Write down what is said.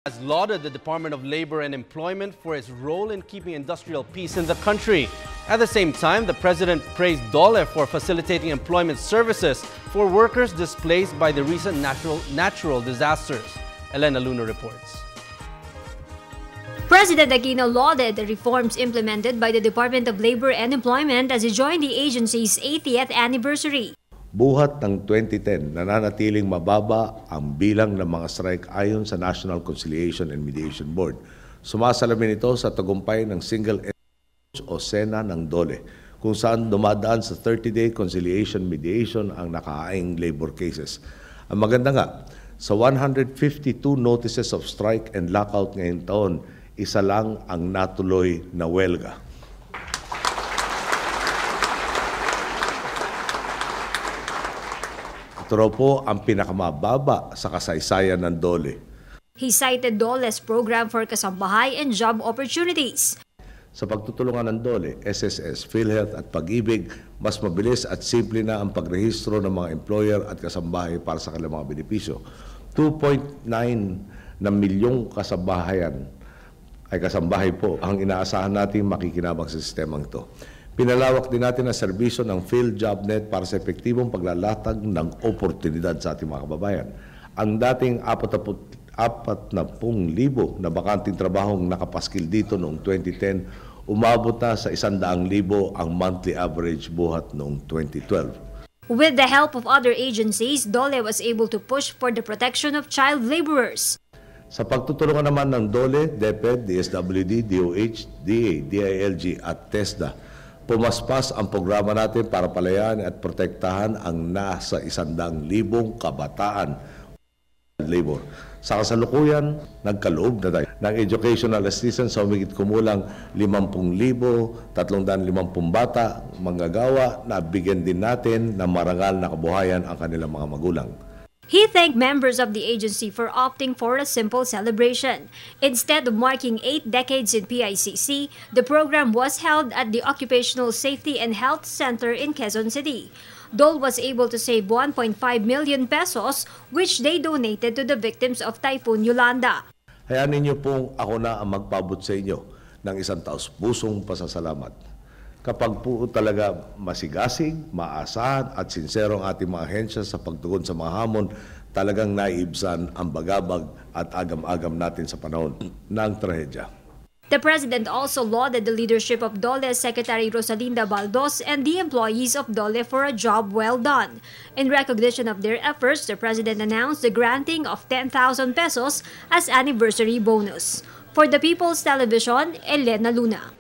Has lauded the Department of Labor and Employment for its role in keeping industrial peace in the country. At the same time, the president praised DOLE for facilitating employment services for workers displaced by the recent natural disasters. Elena Luna reports. President Aquino lauded the reforms implemented by the Department of Labor and Employment as he joined the agency's 80th anniversary. Buhat ng 2010, nananatiling mababa ang bilang ng mga strike ayon sa National Conciliation and Mediation Board. Sumasalamin ito sa tagumpay ng Single o SENA ng DOLE, kung saan dumadaan sa 30-day conciliation mediation ang nakaaing labor cases. Ang maganda nga, sa 152 notices of strike and lockout ngayong taon, isa lang ang natuloy na welga. Ito po ang pinakamababa sa kasaysayan ng DOLE. He cited DOLE's program for kasambahay and job opportunities. Sa pagtutulungan ng DOLE, SSS, PhilHealth at Pag-ibig, mas mabilis at simple na ang pagrehistro ng mga employer at kasambahay para sa kanilang mga benepisyo. 2.9 na milyong kasambahay po ang inaasahan natin makikinabang sa sistemang ito. Pinalawak din natin ang serbisyo ng PhilJobNet para sa epektibong paglalatag ng oportunidad sa ating mga kababayan. Ang dating 40,000 na bakanting trabahong nakapaskil dito noong 2010, umabot na sa 100,000 ang monthly average buhat noong 2012. With the help of other agencies, DOLE was able to push for the protection of child laborers. Sa pagtutulungan naman ng DOLE, DepEd, DSWD, DOH, DA, DILG at TESDA, pumaspas ang programa natin para palayanan at protektahan ang nasa 100,000 kabataan labor. Sa kasalukuyan, nagkaloob na tayo ng educational assistance sa humigit kumulang 50,000, 350 bata, manggagawa na bigyan din natin ng marangal na kabuhayan ang kanilang mga magulang. He thanked members of the agency for opting for a simple celebration. Instead of marking 8 decades in PICC, the program was held at the Occupational Safety and Health Center in Quezon City. DOLE was able to save 1.5 million pesos, which they donated to the victims of Typhoon Yolanda. Hayaan ninyo pong ako na ang magpabot sa inyo ng isang taos-pusong pasasalamat. Kapag po talaga masigasig, maasahan at sincero ang ating mga ahensya sa pagtugon sa mga hamon, talagang naiibsan ang bagabag at agam-agam natin sa panahon ng trahedya. The President also lauded the leadership of DOLE Secretary Rosalinda Baldos and the employees of DOLE for a job well done. In recognition of their efforts, the President announced the granting of 10,000 pesos as anniversary bonus. For the People's Television, Elena Luna.